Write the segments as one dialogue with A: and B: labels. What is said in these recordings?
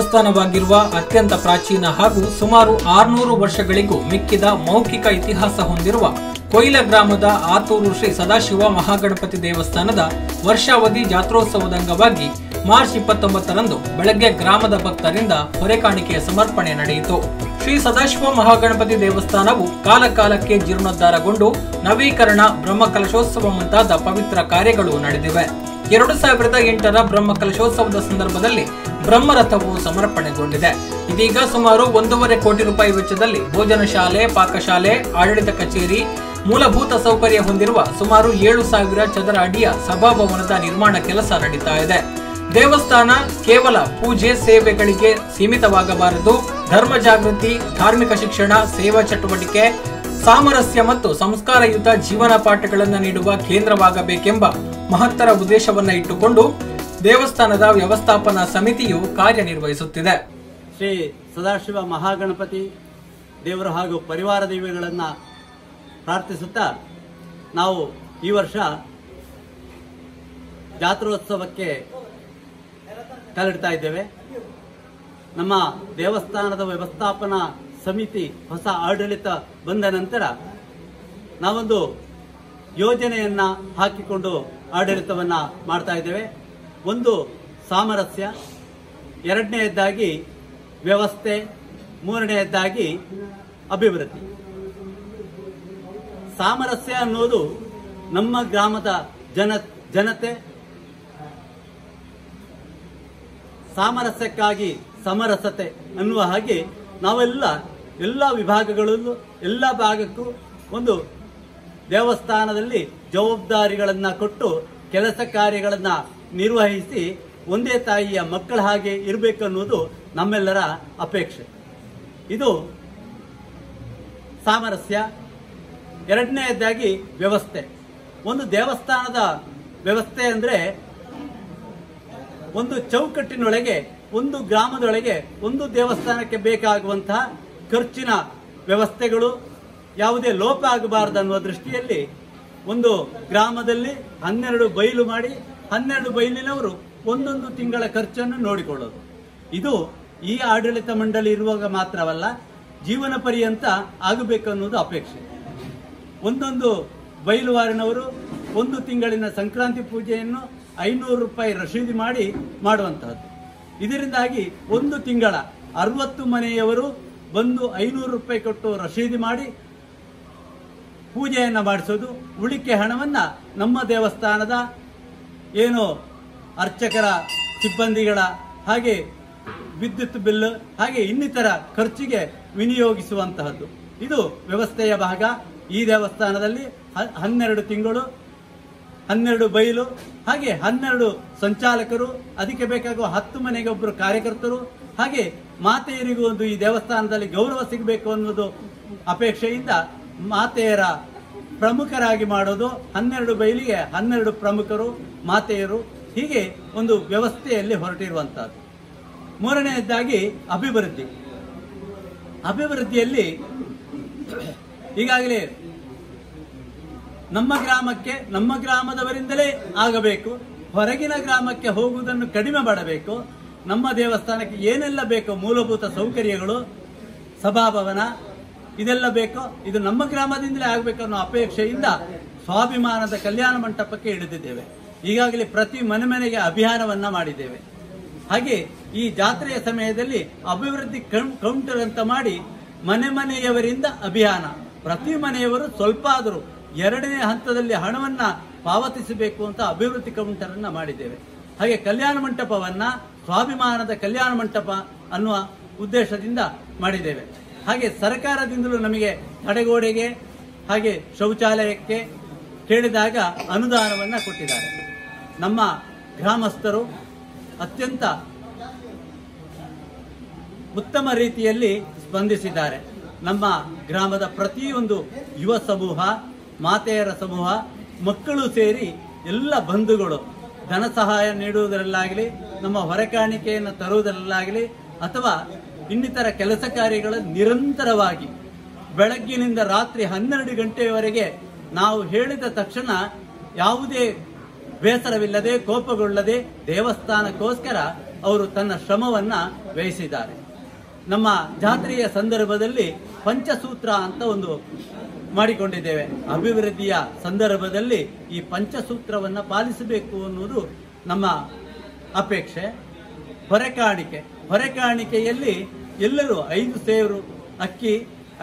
A: ದೇವಸ್ಥಾನವಾಗಿರುವ ಅತ್ಯಂತ ಪ್ರಾಚೀನ ಹಾಗೂ ಸುಮಾರು 600 ವರ್ಷಗಳಿಗೂ ಮಿಕ್ಕಿದ ಮೌಖಿಕ ಇತಿಹಾಸ ಹೊಂದಿರುವ ಕೊಯ್ಲ ಗ್ರಾಮದ ಆತೂರು ಶ್ರೀ ಸದಾಶಿವ ಮಹಾಗಣಪತಿ ದೇವಸ್ಥಾನದ ವರ್ಷಾವಧಿ ಜಾತ್ರೋತ್ಸವದ ಅಂಗವಾಗಿ ಮಾರ್ಚ್ 29ರಂದು ಬೆಳಗ್ಗೆ ಗ್ರಾಮದ ಭಕ್ತರಿಂದ ಹೊರೆಕಾಣಿಕೆಯ ಸಮರ್ಪಣೆ ನಡೆಯಿತು. ಶ್ರೀ ಸದಾಶಿವ ಮಹಾಗಣಪತಿ ದೇವಸ್ಥಾನವು ಕಾಲಕಾಲಕ್ಕೆ ಜೀರ್ಣೋದ್ಧಾರಗೊಂಡು ನವೀಕರಣ, ಬ್ರಹ್ಮಕಲಶೋತ್ಸವ ಮುಂತಾದ ಪವಿತ್ರ ಕಾರ್ಯಗಳು ನಡೆದಿವೆ. 2008ರ ಬ್ರಹ್ಮಕಲಶೋತ್ಸವದ ಸಂದರ್ಭದಲ್ಲಿ ಬ್ರಹ್ಮರಥವು ಸಮರ್ಪಣೆಗೊಂಡಿದೆ. ಇದೀಗ ಸುಮಾರು 1.5 ಕೋಟಿ ರೂಪಾಯಿ ವೆಚ್ಚದಲ್ಲಿ ಭೋಜನ ಶಾಲೆ, ಪಾಕಶಾಲೆ, ಆಡಳಿತ ಕಚೇರಿ, ಮೂಲಭೂತ ಸೌಕರ್ಯ ಹೊಂದಿರುವ ಸುಮಾರು 7,000 ಚದರ ಅಡಿಯ ಸಭಾಭವನದ ನಿರ್ಮಾಣ ಕೆಲಸ ನಡೀತಾ ಇದೆ. ದೇವಸ್ಥಾನ ಕೇವಲ ಪೂಜೆ, ಸೇವೆಗಳಿಗೆ ಸೀಮಿತವಾಗಬಾರದು. ಧರ್ಮ ಜಾಗೃತಿ, ಧಾರ್ಮಿಕ ಶಿಕ್ಷಣ, ಸೇವಾ ಚಟುವಟಿಕೆ, ಸಾಮರಸ್ಯ ಮತ್ತು ಸಂಸ್ಕಾರಯುತ ಜೀವನ ಪಾಠಗಳನ್ನು ನೀಡುವ ಕೇಂದ್ರವಾಗಬೇಕೆಂಬ ಮಹತ್ತರ ಉದ್ದೇಶವನ್ನ ಇಟ್ಟುಕೊಂಡು ದೇವಸ್ಥಾನದ ವ್ಯವಸ್ಥಾಪನಾ ಸಮಿತಿಯು ಕಾರ್ಯನಿರ್ವಹಿಸುತ್ತಿದೆ.
B: ಶ್ರೀ ಸದಾಶಿವ ಮಹಾಗಣಪತಿ ದೇವರು ಹಾಗೂ ಪರಿವಾರ ದೈವಗಳನ್ನು ಪ್ರಾರ್ಥಿಸುತ್ತಾ ನಾವು ಈ ವರ್ಷ ಜಾತ್ರೋತ್ಸವಕ್ಕೆ ಕಾಲಿಡ್ತಾ ಇದ್ದೇವೆ. ನಮ್ಮ ದೇವಸ್ಥಾನದ ವ್ಯವಸ್ಥಾಪನಾ ಸಮಿತಿ ಹೊಸ ಆಡಳಿತ ಬಂದ ನಂತರ ನಾವೊಂದು ಯೋಜನೆಯನ್ನ ಹಾಕಿಕೊಂಡು ಆಡಳಿತವನ್ನ ಮಾಡ್ತಾ ಇದ್ದೇವೆ. ಒಂದು ಸಾಮರಸ್ಯ, ಎರಡನೆಯದ್ದಾಗಿ ವ್ಯವಸ್ಥೆ, ಮೂರನೆಯದ್ದಾಗಿ ಅಭಿವೃದ್ಧಿ. ಸಾಮರಸ್ಯ ಅನ್ನೋದು ನಮ್ಮ ಗ್ರಾಮದ ಜನತೆ ಸಾಮರಸ್ಯಕ್ಕಾಗಿ ಸಮರಸತೆ ಅನ್ನುವ ಹಾಗೆ ಎಲ್ಲ ವಿಭಾಗಗಳಲ್ಲೂ ಎಲ್ಲ ಭಾಗಕ್ಕೂ ಒಂದು ದೇವಸ್ಥಾನದಲ್ಲಿ ಜವಾಬ್ದಾರಿಗಳನ್ನು ಕೊಟ್ಟು ಕೆಲಸ ಕಾರ್ಯಗಳನ್ನ ನಿರ್ವಹಿಸಿ ಒಂದೇ ತಾಯಿಯ ಮಕ್ಕಳ ಹಾಗೆ ಇರಬೇಕು ಅನ್ನೋದು ನಮ್ಮೆಲ್ಲರ ಅಪೇಕ್ಷೆ. ಇದು ಸಾಮರಸ್ಯ. ಎರಡನೆಯದಾಗಿ ವ್ಯವಸ್ಥೆ. ಒಂದು ದೇವಸ್ಥಾನದ ವ್ಯವಸ್ಥೆ ಅಂದ್ರೆ ಒಂದು ಚೌಕಟ್ಟಿನೊಳಗೆ, ಒಂದು ಗ್ರಾಮದೊಳಗೆ, ಒಂದು ದೇವಸ್ಥಾನಕ್ಕೆ ಬೇಕಾಗುವಂತಹ ಖರ್ಚಿನ ವ್ಯವಸ್ಥೆಗಳು ಯಾವುದೇ ಲೋಪ ಆಗಬಾರದು ಅನ್ನುವ ದೃಷ್ಟಿಯಲ್ಲಿ ಒಂದು ಗ್ರಾಮದಲ್ಲಿ 12 ಬೈಲು ಮಾಡಿ 12 ಬೈಲಿನವರು ಒಂದೊಂದು ತಿಂಗಳ ಖರ್ಚನ್ನು ನೋಡಿಕೊಳ್ಳೋದು. ಇದು ಈ ಆಡಳಿತ ಮಂಡಳಿ ಇರುವಾಗ ಮಾತ್ರವಲ್ಲ, ಜೀವನ ಪರ್ಯಂತ ಆಗಬೇಕು ಅನ್ನೋದು ಅಪೇಕ್ಷೆ. ಒಂದೊಂದು ಬೈಲುವಾರಿನವರು ಒಂದು ತಿಂಗಳಿನ ಸಂಕ್ರಾಂತಿ ಪೂಜೆಯನ್ನು 500 ರೂಪಾಯಿ ರಶೀದಿ ಮಾಡಿ ಮಾಡುವಂತಹದ್ದು. ಇದರಿಂದಾಗಿ ಒಂದು ತಿಂಗಳ 60 ಮನೆಯವರು ಬಂದು 500 ರೂಪಾಯಿ ಕೊಟ್ಟು ರಶೀದಿ ಮಾಡಿ ಪೂಜೆಯನ್ನ ಮಾಡಿಸೋದು. ಉಳಿಕೆ ಹಣವನ್ನ ನಮ್ಮ ದೇವಸ್ಥಾನದ ಏನು ಅರ್ಚಕರ, ಸಿಬ್ಬಂದಿಗಳ, ಹಾಗೆ ವಿದ್ಯುತ್ ಬಿಲ್, ಹಾಗೆ ಇನ್ನಿತರ ಖರ್ಚಿಗೆ ವಿನಿಯೋಗಿಸುವಂತಹದ್ದು. ಇದು ವ್ಯವಸ್ಥೆಯ ಭಾಗ. ಈ ದೇವಸ್ಥಾನದಲ್ಲಿ 12 ತಿಂಗಳು, 12 ಬೈಲು, ಹಾಗೆ 12 ಸಂಚಾಲಕರು, ಅದಕ್ಕೆ ಬೇಕಾಗುವ 10 ಮನೆಗೆ ಒಬ್ಬರು ಕಾರ್ಯಕರ್ತರು, ಹಾಗೆ ಮಾತೆಯರಿಗೂ ಒಂದು ಈ ದೇವಸ್ಥಾನದಲ್ಲಿ ಗೌರವ ಸಿಗಬೇಕು ಅನ್ನೋದು ಅಪೇಕ್ಷೆಯಿಂದ ಮಾತೆಯರ ಪ್ರಮುಖರಾಗಿ ಮಾಡೋದು. 12 ಬೈಲಿಗೆ 12 ಪ್ರಮುಖರು, ಮಾತೆಯರು, ಹೀಗೆ ಒಂದು ವ್ಯವಸ್ಥೆಯಲ್ಲಿ ಹೊರಟಿರುವಂತಹದ್ದು. ಮೂರನೆಯದಾಗಿ ಅಭಿವೃದ್ಧಿ. ಅಭಿವೃದ್ಧಿಯಲ್ಲಿ ಈಗಾಗಲೇ ನಮ್ಮ ಗ್ರಾಮಕ್ಕೆ, ನಮ್ಮ ಗ್ರಾಮದವರಿಂದಲೇ ಆಗಬೇಕು. ಹೊರಗಿನ ಗ್ರಾಮಕ್ಕೆ ಹೋಗುವುದನ್ನು ಕಡಿಮೆ ಮಾಡಬೇಕು. ನಮ್ಮ ದೇವಸ್ಥಾನಕ್ಕೆ ಏನೆಲ್ಲ ಬೇಕೋ ಮೂಲಭೂತ ಸೌಕರ್ಯಗಳು, ಸಭಾಭವನ, ಇದೆಲ್ಲ ಬೇಕೋ ಇದು ನಮ್ಮ ಗ್ರಾಮದಿಂದಲೇ ಆಗಬೇಕು ಅನ್ನೋ ಅಪೇಕ್ಷೆಯಿಂದ ಸ್ವಾಭಿಮಾನದ ಕಲ್ಯಾಣ ಮಂಟಪಕ್ಕೆ ಇಳಿದಿದ್ದೇವೆ. ಈಗಾಗಲೇ ಪ್ರತಿ ಮನೆಗೆ ಅಭಿಯಾನವನ್ನ ಮಾಡಿದ್ದೇವೆ. ಹಾಗೆ ಈ ಜಾತ್ರೆಯ ಸಮಯದಲ್ಲಿ ಅಭಿವೃದ್ಧಿ ಕೌಂಟರ್ ಅಂತ ಮಾಡಿ ಮನೆಯವರಿಂದ ಅಭಿಯಾನ, ಪ್ರತಿ ಮನೆಯವರು ಸ್ವಲ್ಪ ಆದರೂ 2ನೇ ಹಂತದಲ್ಲಿ ಹಣವನ್ನ ಪಾವತಿಸಬೇಕು ಅಂತ ಅಭಿವೃದ್ಧಿ ಕೌಂಟರ್ ಅನ್ನ ಮಾಡಿದ್ದೇವೆ. ಹಾಗೆ ಕಲ್ಯಾಣ ಮಂಟಪವನ್ನ ಸ್ವಾಭಿಮಾನದ ಕಲ್ಯಾಣ ಮಂಟಪ ಅನ್ನುವ ಉದ್ದೇಶದಿಂದ ಮಾಡಿದ್ದೇವೆ. ಹಾಗೆ ಸರ್ಕಾರದಿಂದಲೂ ನಮಗೆ ತಡೆಗೋಡೆಗೆ, ಹಾಗೆ ಶೌಚಾಲಯಕ್ಕೆ ಕೇಳಿದಾಗ ಅನುದಾನವನ್ನ ಕೊಟ್ಟಿದ್ದಾರೆ. ನಮ್ಮ ಗ್ರಾಮಸ್ಥರು ಅತ್ಯಂತ ಉತ್ತಮ ರೀತಿಯಲ್ಲಿ ಸ್ಪಂದಿಸಿದ್ದಾರೆ. ನಮ್ಮ ಗ್ರಾಮದ ಪ್ರತಿಯೊಂದು ಯುವ ಸಮೂಹ, ಮಾತೆಯರ ಸಮೂಹ, ಮಕ್ಕಳು ಸೇರಿ ಎಲ್ಲ ಬಂಧುಗಳು ಧನ ಸಹಾಯ ನೀಡುವುದರಲ್ಲಾಗಲಿ, ನಮ್ಮ ಹೊರೆಕಾಣಿಕೆಯನ್ನು ತರುವುದರಲ್ಲಾಗಲಿ, ಅಥವಾ ಇನ್ನಿತರ ಕೆಲಸ ಕಾರ್ಯಗಳು ನಿರಂತರವಾಗಿ ಬೆಳಗ್ಗಿನಿಂದ ರಾತ್ರಿ 12 ಗಂಟೆಯವರೆಗೆ ನಾವು ಹೇಳಿದ ತಕ್ಷಣ ಯಾವುದೇ ಬೇಸರವಿಲ್ಲದೆ, ಕೋಪಗೊಳ್ಳದೆ ದೇವಸ್ಥಾನಕ್ಕೋಸ್ಕರ ಅವರು ತನ್ನ ಶ್ರಮವನ್ನ ವ್ಯಯಿಸಿದ್ದಾರೆ. ನಮ್ಮ ಜಾತ್ರೆಯ ಸಂದರ್ಭದಲ್ಲಿ ಪಂಚಸೂತ್ರ ಅಂತ ಒಂದು ಮಾಡಿಕೊಂಡಿದ್ದೇವೆ. ಅಭಿವೃದ್ಧಿಯ ಸಂದರ್ಭದಲ್ಲಿ ಈ ಪಂಚಸೂತ್ರವನ್ನು ಪಾಲಿಸಬೇಕು ಅನ್ನೋದು ನಮ್ಮ ಅಪೇಕ್ಷೆ. ಹೊರೆಕಾಣಿಕೆಯಲ್ಲಿ ಎಲ್ಲರೂ 5 ಸೇರು ಅಕ್ಕಿ,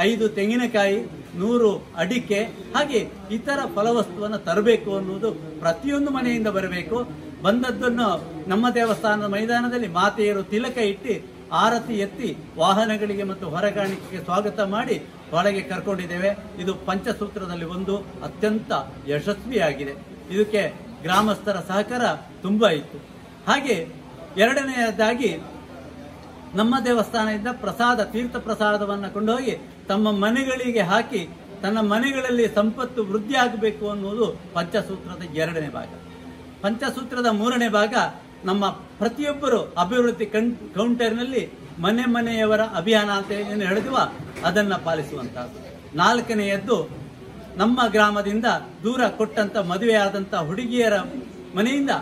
B: 5 ತೆಂಗಿನಕಾಯಿ, 100 ಅಡಿಕೆ, ಹಾಗೆ ಇತರ ಫಲವಸ್ತುವನ್ನು ತರಬೇಕು ಅನ್ನೋದು ಪ್ರತಿಯೊಂದು ಮನೆಯಿಂದ ಬರಬೇಕು. ಬಂದದ್ದನ್ನು ನಮ್ಮ ದೇವಸ್ಥಾನದ ಮೈದಾನದಲ್ಲಿ ಮಾತೆಯರು ತಿಲಕ ಇಟ್ಟು ಆರತಿ ಎತ್ತಿ ವಾಹನಗಳಿಗೆ ಮತ್ತು ಹೊರೆಕಾಣಿಕೆಗೆ ಸ್ವಾಗತ ಮಾಡಿ ಒಳಗೆ ಕರ್ಕೊಂಡಿದ್ದೇವೆ. ಇದು ಪಂಚಸೂತ್ರದಲ್ಲಿ ಒಂದು ಅತ್ಯಂತ ಯಶಸ್ವಿಯಾಗಿದೆ. ಇದಕ್ಕೆ ಗ್ರಾಮಸ್ಥರ ಸಹಕಾರ ತುಂಬಾ ಇತ್ತು. ಹಾಗೆ ಎರಡನೆಯದಾಗಿ ನಮ್ಮ ದೇವಸ್ಥಾನದಿಂದ ತೀರ್ಥ ಪ್ರಸಾದವನ್ನು ಕೊಂಡೋಗಿ ತಮ್ಮ ಮನೆಗಳಿಗೆ ಹಾಕಿ ತನ್ನ ಮನೆಗಳಲ್ಲಿ ಸಂಪತ್ತು ವೃದ್ಧಿ ಆಗಬೇಕು ಅನ್ನುವುದು ಪಂಚಸೂತ್ರದ 2ನೇ ಭಾಗ. ಪಂಚಸೂತ್ರದ 3ನೇ ಭಾಗ ನಮ್ಮ ಪ್ರತಿಯೊಬ್ಬರು ಅಭಿವೃದ್ಧಿ ಕೌಂಟರ್ನಲ್ಲಿ ಮನೆಯವರ ಅಭಿಯಾನ ಅಂತ ಏನು ಹೇಳಿದ್ವ ಅದನ್ನ ಪಾಲಿಸುವಂತಹದ್ದು. 4ನೇಯದ್ದು ನಮ್ಮ ಗ್ರಾಮದಿಂದ ದೂರ ಕೊಟ್ಟಂತ ಮದುವೆಯಾದಂಥ ಹುಡುಗಿಯರ ಮನೆಯಿಂದ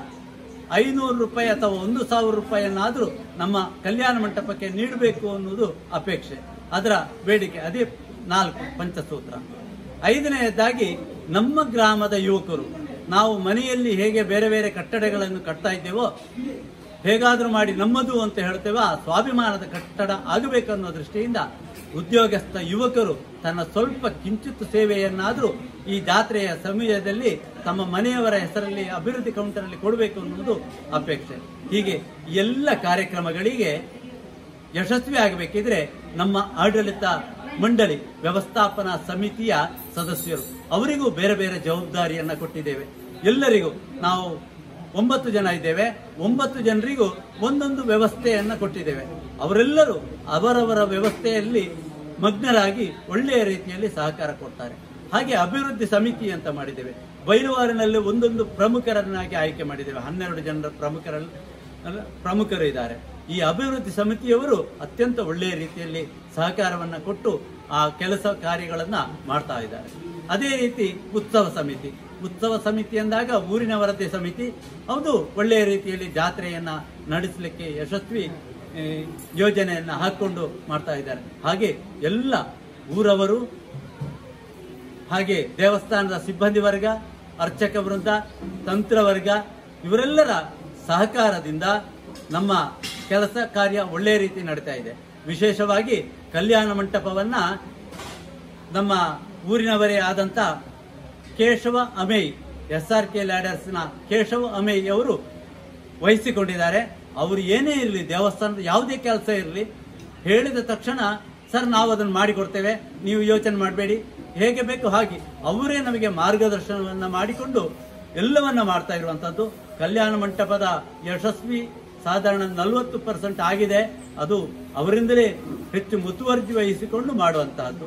B: 500 ರೂಪಾಯಿ ಅಥವಾ 1,000 ರೂಪಾಯಿಯನ್ನಾದರೂ ನಮ್ಮ ಕಲ್ಯಾಣ ಮಂಟಪಕ್ಕೆ ನೀಡಬೇಕು ಅನ್ನೋದು ಅಪೇಕ್ಷೆ, ಅದರ ಬೇಡಿಕೆ. ಅದೇ 4 ಪಂಚಸೂತ್ರ. 5ನೇಯದ್ದಾಗಿ ನಮ್ಮ ಗ್ರಾಮದ ಯುವಕರು ನಾವು ಮನೆಯಲ್ಲಿ ಹೇಗೆ ಬೇರೆ ಬೇರೆ ಕಟ್ಟಡಗಳನ್ನು ಕಟ್ತಾ ಇದ್ದೇವೋ ಹೇಗಾದರೂ ಮಾಡಿ ನಮ್ಮದು ಅಂತ ಹೇಳ್ತೇವೆ, ಆ ಸ್ವಾಭಿಮಾನದ ಕಟ್ಟಡ ಆಗಬೇಕನ್ನೋ ದೃಷ್ಟಿಯಿಂದ ಉದ್ಯೋಗಸ್ಥ ಯುವಕರು ತನ್ನ ಸ್ವಲ್ಪ ಕಿಂಚಿತ್ತು ಸೇವೆಯನ್ನಾದರೂ ಈ ಜಾತ್ರೆಯ ಸಮಯದಲ್ಲಿ ತಮ್ಮ ಮನೆಯವರ ಹೆಸರಲ್ಲಿ ಅಭಿವೃದ್ಧಿ ಕೌಂಟರಲ್ಲಿ ಕೊಡಬೇಕು ಅನ್ನೋದು ಅಪೇಕ್ಷೆ. ಹೀಗೆ ಎಲ್ಲ ಕಾರ್ಯಕ್ರಮಗಳಿಗೆ ಯಶಸ್ವಿ ಆಗಬೇಕಿದ್ರೆ ನಮ್ಮ ಆಡಳಿತ ಮಂಡಳಿ ವ್ಯವಸ್ಥಾಪನಾ ಸಮಿತಿಯ ಸದಸ್ಯರು ಅವರಿಗೂ ಬೇರೆ ಬೇರೆ ಜವಾಬ್ದಾರಿಯನ್ನ ಕೊಟ್ಟಿದ್ದೇವೆ. ಎಲ್ಲರಿಗೂ ನಾವು 9 ಜನ ಇದ್ದೇವೆ. 9 ಜನರಿಗೂ ಒಂದೊಂದು ವ್ಯವಸ್ಥೆಯನ್ನ ಕೊಟ್ಟಿದ್ದೇವೆ. ಅವರೆಲ್ಲರೂ ಅವರವರ ವ್ಯವಸ್ಥೆಯಲ್ಲಿ ಮಗ್ನರಾಗಿ ಒಳ್ಳೆಯ ರೀತಿಯಲ್ಲಿ ಸಹಕಾರ ಕೊಡ್ತಾರೆ. ಹಾಗೆ ಅಭಿವೃದ್ಧಿ ಸಮಿತಿ ಅಂತ ಮಾಡಿದ್ದೇವೆ. ಬೈಲುವಾರಿನಲ್ಲಿ ಒಂದೊಂದು ಪ್ರಮುಖರನ್ನಾಗಿ ಆಯ್ಕೆ ಮಾಡಿದ್ದೇವೆ. 12 ಜನರ ಪ್ರಮುಖರು ಇದ್ದಾರೆ. ಈ ಅಭಿವೃದ್ಧಿ ಸಮಿತಿಯವರು ಅತ್ಯಂತ ಒಳ್ಳೆಯ ರೀತಿಯಲ್ಲಿ ಸಹಕಾರವನ್ನು ಕೊಟ್ಟು ಆ ಕೆಲಸ ಕಾರ್ಯಗಳನ್ನ ಮಾಡ್ತಾ ಇದ್ದಾರೆ. ಅದೇ ರೀತಿ ಉತ್ಸವ ಸಮಿತಿ ಎಂದಾಗ ಊರಿನವರದ್ದೇ ಸಮಿತಿ, ಹೌದು, ಒಳ್ಳೆಯ ರೀತಿಯಲ್ಲಿ ಜಾತ್ರೆಯನ್ನ ನಡೆಸಲಿಕ್ಕೆ ಯಶಸ್ವಿ ಯೋಜನೆಯನ್ನ ಹಾಕೊಂಡು ಮಾಡ್ತಾ ಇದ್ದಾರೆ. ಹಾಗೆ ಎಲ್ಲ ಊರವರು, ಹಾಗೆ ದೇವಸ್ಥಾನದ ಸಿಬ್ಬಂದಿ ವರ್ಗ, ಅರ್ಚಕ ವೃಂದ, ತಂತ್ರವರ್ಗ ಇವರೆಲ್ಲರ ಸಹಕಾರದಿಂದ ನಮ್ಮ ಕೆಲಸ ಕಾರ್ಯ ಒಳ್ಳೆಯ ರೀತಿ ನಡೀತಾ ಇದೆ. ವಿಶೇಷವಾಗಿ ಕಲ್ಯಾಣ ಮಂಟಪವನ್ನ ನಮ್ಮ ಊರಿನವರೇ ಆದಂತ ಕೇಶವ ಅಮೇಯ್, SRK ಲ್ಯಾಡರ್ಸ್ನ ಕೇಶವ ಅಮೇಯ್ ಅವರು ವಹಿಸಿಕೊಂಡಿದ್ದಾರೆ. ಅವರು ಏನೇ ಇರಲಿ, ದೇವಸ್ಥಾನದ ಯಾವುದೇ ಕೆಲಸ ಇರಲಿ, ಹೇಳಿದ ತಕ್ಷಣ ಸರ್ ನಾವು ಅದನ್ನು ಮಾಡಿಕೊಡ್ತೇವೆ, ನೀವು ಯೋಚನೆ ಮಾಡಬೇಡಿ, ಹೇಗೆ ಬೇಕು ಹಾಗೆ ಅವರೇ ನಮಗೆ ಮಾರ್ಗದರ್ಶನವನ್ನ ಮಾಡಿಕೊಂಡು ಎಲ್ಲವನ್ನ ಮಾಡ್ತಾ ಇರುವಂತದ್ದು. ಕಲ್ಯಾಣ ಮಂಟಪದ ಯಶಸ್ವಿ ಸಾಧಾರಣ 40% ಆಗಿದೆ. ಅದು ಅವರಿಂದಲೇ ಹೆಚ್ಚು ಮುತುವರ್ಜಿ ವಹಿಸಿಕೊಂಡು ಮಾಡುವಂತಹದ್ದು.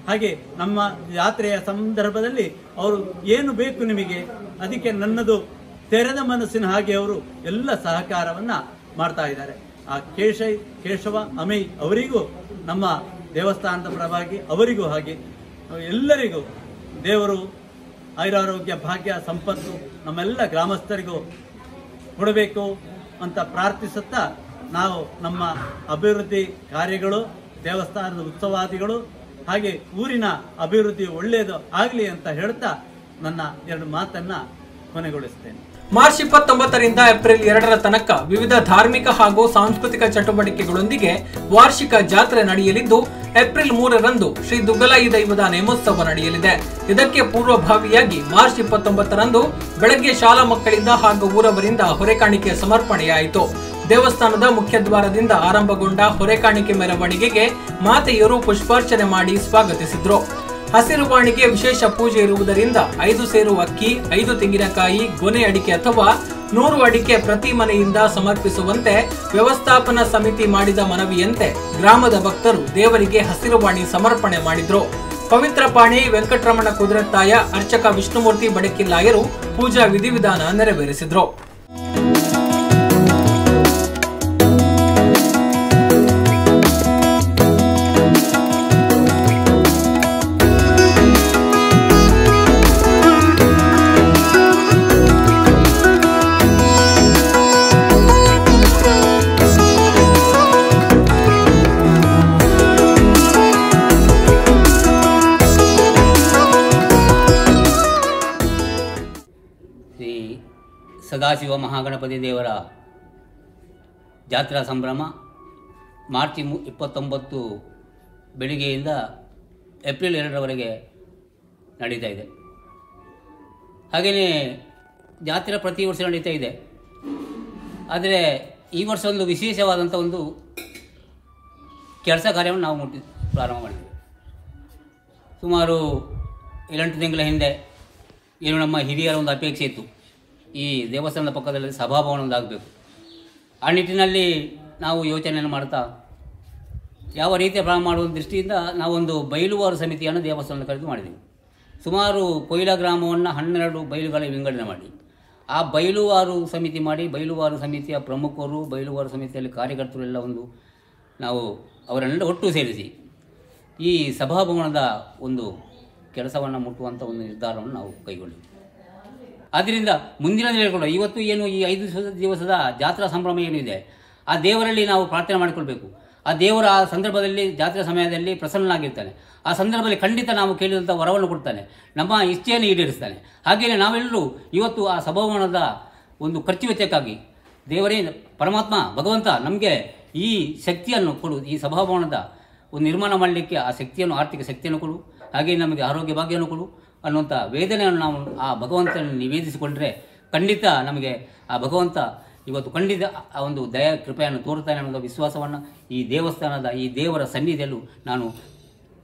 B: ಹಾಗೆ ನಮ್ಮ ಯಾತ್ರೆಯ ಸಂದರ್ಭದಲ್ಲಿ ಅವರು ಏನು ಬೇಕು ನಿಮಗೆ, ಅದಕ್ಕೆ ನನ್ನದು ತೆರೆದ ಮನಸ್ಸಿನ ಹಾಗೆ ಅವರು ಎಲ್ಲ ಸಹಕಾರವನ್ನ ಮಾಡ್ತಾ ಇದ್ದಾರೆ. ಆ ಕೇಶವ ಅಮೇಯ್ ಅವರಿಗೂ ನಮ್ಮ ದೇವಸ್ಥಾನದ ಪರವಾಗಿ ಅವರಿಗೂ ಹಾಗೆ ಎಲ್ಲರಿಗೂ ದೇವರು ಆಯುರಾರೋಗ್ಯ ಭಾಗ್ಯ ಸಂಪತ್ತು ನಮ್ಮೆಲ್ಲ ಗ್ರಾಮಸ್ಥರಿಗೂ ಕೊಡಬೇಕು ಅಂತ ಪ್ರಾರ್ಥಿಸುತ್ತಾ ನಾವು ನಮ್ಮ ಅಭಿವೃದ್ಧಿ ಕಾರ್ಯಗಳು, ದೇವಸ್ಥಾನದ ಉತ್ಸವಾದಿಗಳು, ಹಾಗೆ ಊರಿನ ಅಭಿವೃದ್ಧಿ ಒಳ್ಳೆಯದು ಆಗಲಿ ಅಂತ ಹೇಳ್ತಾ ನನ್ನ 2 ಮಾತನ್ನ ಕೊನೆಗೊಳಿಸ್ತೇನೆ.
A: ಮಾರ್ಚ್ 29ರಿಂದ ಏಪ್ರಿಲ್ 2ರ ತನಕ ವಿವಿಧ ಧಾರ್ಮಿಕ ಹಾಗೂ ಸಾಂಸ್ಕೃತಿಕ ಚಟುವಟಿಕೆಗಳೊಂದಿಗೆ ವಾರ್ಷಿಕ ಜಾತ್ರೆ ನಡೆಯಲಿದ್ದು, ಏಪ್ರಿಲ್ 3ರಂದು ಶ್ರೀ ದುಗ್ಗಲಾಯಿ ದೈವದ ನೇಮೋತ್ಸವ ನಡೆಯಲಿದೆ. ಇದಕ್ಕೆ ಪೂರ್ವಭಾವಿಯಾಗಿ ಮಾರ್ಚ್ 29ರಂದು ಬೆಳಗ್ಗೆ ಶಾಲಾ ಮಕ್ಕಳಿಂದ ಹಾಗೂ ಊರವರಿಂದ ಹೊರೆಕಾಣಿಕೆ ಸಮರ್ಪಣೆಯಾಯಿತು. ದೇವಸ್ಥಾನದ ಮುಖ್ಯದ್ವಾರದಿಂದ ಆರಂಭಗೊಂಡ ಹೊರೆಕಾಣಿಕೆ ಮೆರವಣಿಗೆಗೆ ಮಾತೆಯರು ಪುಷ್ಪಾರ್ಚನೆ ಮಾಡಿ ಸ್ವಾಗತಿಸಿದ್ರು. ಹಸಿರುವಾಣಿಗೆ ವಿಶೇಷ ಪೂಜೆ ಇರುವುದರಿಂದ 5 ಸೇರು ಅಕ್ಕಿ, 5 ತೆಂಗಿನಕಾಯಿ, ಗೊನೆ ಅಡಿಕೆ ಅಥವಾ 100 ಅಡಿಕೆ ಪ್ರತಿ ಮನೆಯಿಂದ ಸಮರ್ಪಿಸುವಂತೆ ವ್ಯವಸ್ಥಾಪನಾ ಸಮಿತಿ ಮಾಡಿದ ಮನವಿಯಂತೆ ಗ್ರಾಮದ ಭಕ್ತರು ದೇವರಿಗೆ ಹಸಿರುವಾಣಿ ಸಮರ್ಪಣೆ ಮಾಡಿದ್ರು. ಪವಿತ್ರ ಪಾಣಿ ವೆಂಕಟರಮಣ ಕುದುರೆತ್ತಾಯ, ಅರ್ಚಕ ವಿಷ್ಣುಮೂರ್ತಿ ಬಡಕಿಲ್ಲಾಯರು ಪೂಜಾ ವಿಧಿವಿಧಾನ ನೆರವೇರಿಸಿದ್ರು.
C: ಶ್ರೀ ಸದಾಶಿವ ಮಹಾಗಣಪತಿ ದೇವರ ಜಾತ್ರಾ ಸಂಭ್ರಮ ಮಾರ್ಚ್ 29 ಬೆಳಿಗ್ಗೆಯಿಂದ ಏಪ್ರಿಲ್ 2ರವರೆಗೆ ನಡೀತಾ ಇದೆ. ಹಾಗೆಯೇ ಜಾತ್ರೆ ಪ್ರತಿ ವರ್ಷ ನಡೀತಾ ಇದೆ. ಆದರೆ ಈ ವರ್ಷ ಒಂದು ವಿಶೇಷವಾದಂಥ ಒಂದು ಕೆಲಸ ಕಾರ್ಯವನ್ನು ನಾವು ಪ್ರಾರಂಭ ಮಾಡಿದ್ದೇವೆ. ಸುಮಾರು 7-8 ತಿಂಗಳ ಹಿಂದೆ ಏನು ನಮ್ಮ ಹಿರಿಯರ ಒಂದು ಅಪೇಕ್ಷೆ ಇತ್ತು, ಈ ದೇವಸ್ಥಾನದ ಪಕ್ಕದಲ್ಲಿ ಸಭಾಭವನ ಒಂದಾಗಬೇಕು. ಆ ನಿಟ್ಟಿನಲ್ಲಿ ನಾವು ಯೋಚನೆಯನ್ನು ಮಾಡ್ತಾ ಯಾವ ರೀತಿಯ ಪ್ರಾರಂಭ ಮಾಡುವ ದೃಷ್ಟಿಯಿಂದ ನಾವೊಂದು ಬಯಲುವಾರು ಸಮಿತಿಯನ್ನು ದೇವಸ್ಥಾನದ ಕರೆದು ಮಾಡಿದ್ದೀವಿ. ಸುಮಾರು ಕೊಯ್ಲ ಗ್ರಾಮವನ್ನು 12 ಬಯಲುಗಳ ವಿಂಗಡಣೆ ಮಾಡಿ ಆ ಬಯಲುವಾರು ಸಮಿತಿ ಮಾಡಿ, ಬಯಲುವಾರು ಸಮಿತಿಯ ಪ್ರಮುಖರು, ಬಯಲುವಾರು ಸಮಿತಿಯಲ್ಲಿ ಕಾರ್ಯಕರ್ತರು ಎಲ್ಲ ಒಂದು ನಾವು ಅವರನ್ನೆಲ್ಲ ಒಟ್ಟು ಸೇರಿಸಿ ಈ ಸಭಾಭವನದ ಒಂದು ಕೆಲಸವನ್ನು ಮುಟ್ಟುವಂಥ ಒಂದು ನಿರ್ಧಾರವನ್ನು ನಾವು ಕೈಗೊಂಡಿವಿ. ಆದ್ದರಿಂದ ಮುಂದಿನ ದಿನಗಳು ಇವತ್ತು ಏನು ಈ 5 ದಿವಸದ ಜಾತ್ರಾ ಸಂಭ್ರಮ ಏನಿದೆ ಆ ದೇವರಲ್ಲಿ ನಾವು ಪ್ರಾರ್ಥನೆ ಮಾಡಿಕೊಳ್ಬೇಕು. ಆ ದೇವರ ಆ ಸಂದರ್ಭದಲ್ಲಿ ಜಾತ್ರಾ ಸಮಯದಲ್ಲಿ ಪ್ರಸನ್ನನಾಗಿರ್ತಾನೆ. ಆ ಸಂದರ್ಭದಲ್ಲಿ ಖಂಡಿತ ನಾವು ಕೇಳಿದಂಥ ವರವನ್ನು ಕೊಡ್ತಾನೆ, ನಮ್ಮ ಇಚ್ಛೆಯನ್ನು ಈಡೇರಿಸ್ತಾನೆ. ಹಾಗೆಯೇ ನಾವೆಲ್ಲರೂ ಇವತ್ತು ಆ ಸಭಾಭವನದ ಒಂದು ಖರ್ಚು ವೆಚ್ಚಕ್ಕಾಗಿ ದೇವರೇ ಪರಮಾತ್ಮ ಭಗವಂತ ನಮಗೆ ಈ ಶಕ್ತಿಯನ್ನು ಕೊಡು, ಈ ಸಭಾಭವನದ ಒಂದು ನಿರ್ಮಾಣ ಮಾಡಲಿಕ್ಕೆ ಆ ಶಕ್ತಿಯನ್ನು, ಆರ್ಥಿಕ ಶಕ್ತಿಯನ್ನು ಕೊಡು, ಹಾಗೆಯೇ ನಮಗೆ ಆರೋಗ್ಯ ಭಾಗ್ಯವನ್ನು ಕೊಡು ಅನ್ನುವಂಥ ವೇದನೆಯನ್ನು ನಾವು ಆ ಭಗವಂತನ ನಿವೇದಿಸಿಕೊಂಡ್ರೆ ಖಂಡಿತ ನಮಗೆ ಆ ಭಗವಂತ ಇವತ್ತು ಖಂಡಿತ ಆ ಒಂದು ದಯಾ ಕೃಪೆಯನ್ನು ತೋರುತ್ತಾನೆ ಅನ್ನೋ ವಿಶ್ವಾಸವನ್ನು ಈ ದೇವಸ್ಥಾನದ ಈ ದೇವರ ಸನ್ನಿಧಿಯಲ್ಲೂ ನಾನು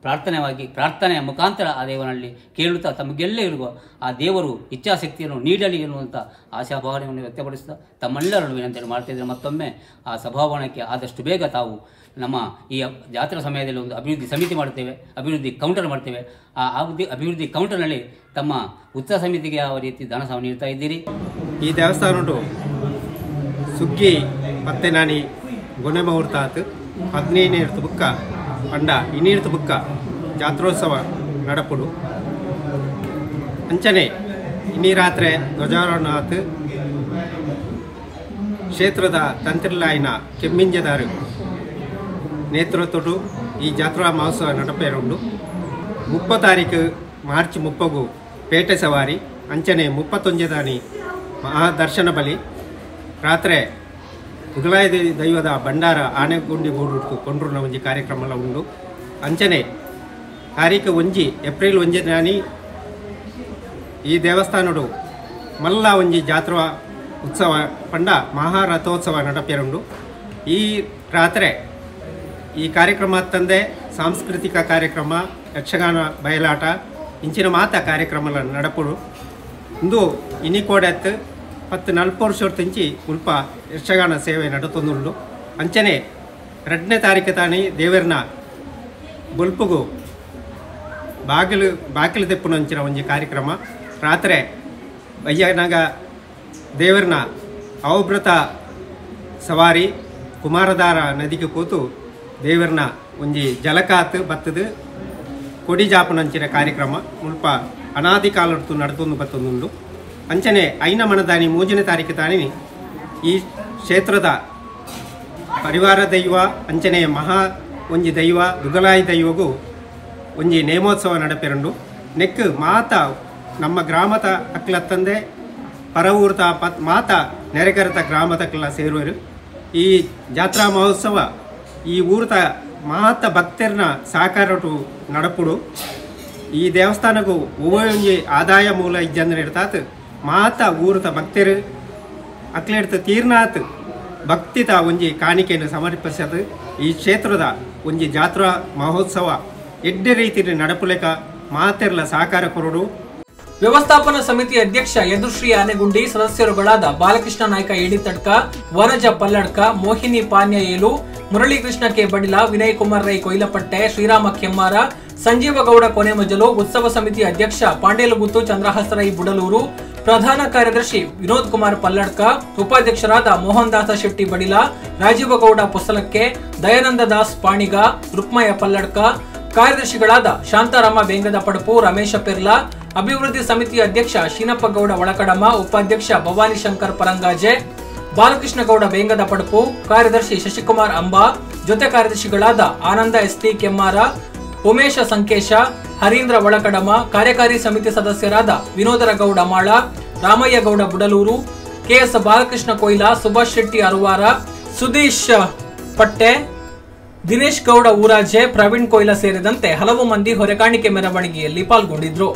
C: ಪ್ರಾರ್ಥನೆಯ ಮುಖಾಂತರ ಆ ದೇವರಲ್ಲಿ ಕೇಳುತ್ತಾ ತಮಗೆಲ್ಲ ಇರುವ ಆ ದೇವರು ಇಚ್ಛಾಶಕ್ತಿಯನ್ನು ನೀಡಲಿ ಎನ್ನುವಂಥ ಆಶಾಭಾವನೆಯನ್ನು ವ್ಯಕ್ತಪಡಿಸ್ತಾ ತಮ್ಮೆಲ್ಲರನ್ನು ವಿನಂತಿಯನ್ನು ಮಾಡ್ತಾಯಿದ್ದಾರೆ. ಮತ್ತೊಮ್ಮೆ ಆ ಸಭಾಭವನಕ್ಕೆ ಆದಷ್ಟು ಬೇಗ ತಾವು ನಮ್ಮ ಈ ಜಾತ್ರಾ ಸಮಯದಲ್ಲಿ ಒಂದು ಅಭಿವೃದ್ಧಿ ಸಮಿತಿ ಮಾಡ್ತೇವೆ, ಅಭಿವೃದ್ಧಿ ಕೌಂಟರ್ ಮಾಡ್ತೇವೆ. ಆ ಅಭಿವೃದ್ಧಿ ಕೌಂಟರ್ನಲ್ಲಿ ತಮ್ಮ ಉತ್ಸವ ಸಮಿತಿಗೆ ಯಾವ ರೀತಿ ಧನ ಸಹ ನೀಡ್ತಾ ಇದ್ದೀರಿ.
D: ಈ ದೇವಸ್ಥಾನ ಸುಗ್ಗಿ ಮತ್ತೆ ನಾನಿ ಗೊನೆ ಮುಹೂರ್ತಾತ್ 15 ಬುಕ್ಕ ಪಂಡ 2 ಬುಕ್ಕ ಜಾತ್ರೋತ್ಸವ ನಡಪುಡು. ಅಂಚನೆ ಇನ್ನಿ ರಾತ್ರಿ ಧ್ವಜಾರೋಹಣ ಆತು. ಕ್ಷೇತ್ರದ ತಂತ್ರಿಲಾಯಿನ ಕೆಮ್ಮಿಂಜದಾರು ನೇತೃತ್ವಡು ಈ ಜಾತ್ರಾ ಮಹೋತ್ಸವ ನಡಪೇರುಂಡು. 30 ತಾರೀಕು ಮಾರ್ಚ್ 30 ಪೇಟೆ ಸವಾರಿ, ಅಂಚನೆ 31 ಮಹಾದರ್ಶನ ಬಲಿ, ರಾತ್ರಿ ಮುಗಲಾಯ ದೈವದ ಭಂಡಾರ ಆನೆಗುಂಡಿ ಗೂಡು ಕೊಂಡ್ರೂನ ಒಂಜಿ ಕಾರ್ಯಕ್ರಮ ಉಂಡು. ಅಂಚನೆ ತಾರೀಕು 1 ಏಪ್ರಿಲ್ 1 ಈ ದೇವಸ್ಥಾನಡು ಮಲ್ಲ ಒಂಜಿ ಜಾತ್ರಾ ಉತ್ಸವ ಪಂಡ ಮಹಾರಥೋತ್ಸವ ನಡಪೇರುಂಡು. ಈ ರಾತ್ರಿ ಈ ಕಾರ್ಯಕ್ರಮ ತಂದೆ ಸಾಂಸ್ಕೃತಿಕ ಕಾರ್ಯಕ್ರಮ, ಯಕ್ಷಗಾನ, ಬಯಲಾಟ ಇಂಚಿನ ಮಾತ ಕಾರ್ಯಕ್ರಮ ನಡಪುಡು. ಇಂದು ಇನಿಕೋಡೆತ್ತು 10-40 ವರ್ಷ ತಿಂಚಿ ಮುಲ್ಪ ಯಕ್ಷಗಾನ ಸೇವೆ ನಡುತ್ತೊಂದುಂಡು. ಅಂಚನೆ 2ನೇ ತಾರೀಕು ತಾನಿ ದೇವರನ ಬೊಲ್ಪುಗು ಬಾಗಿಲು ತೆಪ್ಪುನ ಅಂಚಿನ ಒಂಜಿ ಕಾರ್ಯಕ್ರಮ. ರಾತ್ರಿ ಅಯ್ಯನಾಗ ದೇವರನ ಅವಭೃತ ಸವಾರಿ ಕುಮಾರಧಾರ ನದಿಗೆ ಕೂತು ದೇವರನ ಒಂಜಿ ಜಲಕಾತ್ ಬತ್ತದು ಕೊಡಿ ಜಾಪನಂಚಿನ ಕಾರ್ಯಕ್ರಮ ಮುಲ್ಪ ಅನಾದಿ ಕಾಲತ್ತು ನಡ್ತೊಂದು ಬತ್ತೊಂದುಂಡು. ಅಂಚನೆ ಐನ ಮನದಾನಿ 3ನೇ ತಾರೀಕು ತಾನಿ ಈ ಕ್ಷೇತ್ರದ ಪರಿವಾರ ದೈವ ಅಂಚನೆ ಮಹಾ ಒಂಜಿ ದೈವ ದುಗಲಾಯಿ ದೈವಗೂ ಒಂಜಿ ನೇಮೋತ್ಸವ ನಡಪೆರಂಡು. ನೆಕ್ ಮಾತ ನಮ್ಮ ಗ್ರಾಮದ ಅಕ್ಲತ್ತಂದೆ ಪರ ಊರ್ತ ಮಾತ ನೆರೆಗರತ ಗ್ರಾಮದಕ್ಕೆಲ್ಲ ಸೇರುವರು. ಈ ಜಾತ್ರಾ ಮಹೋತ್ಸವ ಈ ಊರ್ತ ಮಾತ ಭಕ್ತರನ್ನ ಸಾಕಾರಟು ನಡಪುಡು. ಈ ದೇವಸ್ಥಾನಗೂ ಒಂಜಿ ಆದಾಯ ಮೂಲ ಇಜ್ಜಂದ್ರೆ ಇರ್ತಾತ್. ಮಾತ ಊರ್ತ ಭಕ್ತರು ಅಕ್ಲೆಡ್ತ ತೀರ್ನಾತ್ ಭಕ್ತಿತ ಒಂಜಿ ಕಾಣಿಕೆಯನ್ನು ಸಮರ್ಪಿಸದು ಈ ಕ್ಷೇತ್ರದ ಒಂಜಿ ಜಾತ್ರಾ ಮಹೋತ್ಸವ ಎಡ್ಡೆ ರೀತಿಯಲ್ಲಿ ನಡಪುಲೆಕ ಮಾತೆರ್ಲ ಸಹಕಾರ ಕೊರಡು.
A: ವ್ಯವಸ್ಥಾಪನಾ ಸಮಿತಿ ಅಧ್ಯಕ್ಷ ಯದುಶ್ರೀ ಆನೆಗುಂಡಿ, ಸದಸ್ಯರುಗಳಾದ ಬಾಲಕೃಷ್ಣ ನಾಯ್ಕ ಏಡಿತಡ್ಕ, ವನಜ ಪಲ್ಲಡ್ಕ, ಮೋಹಿನಿ ಪಾನ್ಯ ಏಲು, ಮುರಳೀಕೃಷ್ಣ ಕೆ ಬಡಿಲ, ವಿನಯ್ ಕುಮಾರ್ ರೈ ಕೊಯ್ಲಪಟ್ಟೆ, ಶ್ರೀರಾಮ ಕೆಮ್ಮಾರ, ಸಂಜೀವಗೌಡ ಕೊನೆಮಜಲು, ಉತ್ಸವ ಸಮಿತಿ ಅಧ್ಯಕ್ಷ ಪಾಂಡೇಲಗುತ್ತು ಚಂದ್ರಹಾಸರೈ ಬುಡಲೂರು, ಪ್ರಧಾನ ಕಾರ್ಯದರ್ಶಿ ವಿನೋದ್ ಕುಮಾರ್ ಪಲ್ಲಡ್ಕ, ಉಪಾಧ್ಯಕ್ಷರಾದ ಮೋಹನ್ ದಾಸ ಶೆಟ್ಟಿ ಬಡಿಲ, ರಾಜೀವಗೌಡ ಪೊಸಲಕ್ಕೆ, ದಯಾನಂದ ದಾಸ್ ಪಾಣಿಗ, ರುಕ್ಮಯ ಪಲ್ಲಡ್ಕ, ಕಾರ್ಯದರ್ಶಿಗಳಾದ ಶಾಂತಾರಾಮ ಬೇಂಗದ ಪಡಪು, ರಮೇಶ ಪೆರ್ಲಾ, ಅಭಿವೃದ್ಧಿ ಸಮಿತಿ ಅಧ್ಯಕ್ಷ ಶೀನಪ್ಪಗೌಡ ಒಳಕಡಮ, ಉಪಾಧ್ಯಕ್ಷ ಭವಾನಿ ಶಂಕರ್ ಪರಂಗಾಜೆ, ಬಾಲಕೃಷ್ಣ ಗೌಡ ಬೇಂಗದ ಪಡಪು, ಕಾರ್ಯದರ್ಶಿ ಶಶಿಕುಮಾರ್ ಅಂಬಾ, ಜೊತೆ ಕಾರ್ಯದರ್ಶಿಗಳಾದ ಆನಂದ ಎಸ್ಟಿ ಕೆಮ್ಮಾರ, ಉಮೇಶ ಸಂಕೇಶ, ಹರೀಂದ್ರ ಒಳಕಡಮ, ಕಾರ್ಯಕಾರಿ ಸಮಿತಿ ಸದಸ್ಯರಾದ ವಿನೋದರಗೌಡ ಮಾಳ, ರಾಮಯ್ಯ ಗೌಡ ಬುಡಲೂರು, ಕೆಎಸ್ ಬಾಲಕೃಷ್ಣ ಕೊಯ್ಲಾ, ಸುಭಾಷ್ ಶೆಟ್ಟಿ ಅರುವಾರ, ಸುದೀಶ್ ಪಟ್ಟೆ, ದಿನೇಶ್ ಗೌಡ ಊರಾಜೆ, ಪ್ರವೀಣ್ ಕೊಯ್ಲಾ ಸೇರಿದಂತೆ ಹಲವು ಮಂದಿ ಹೊರೆಕಾಣಿಕೆ ಮೆರವಣಿಗೆಯಲ್ಲಿ ಪಾಲ್ಗೊಂಡಿದ್ರು.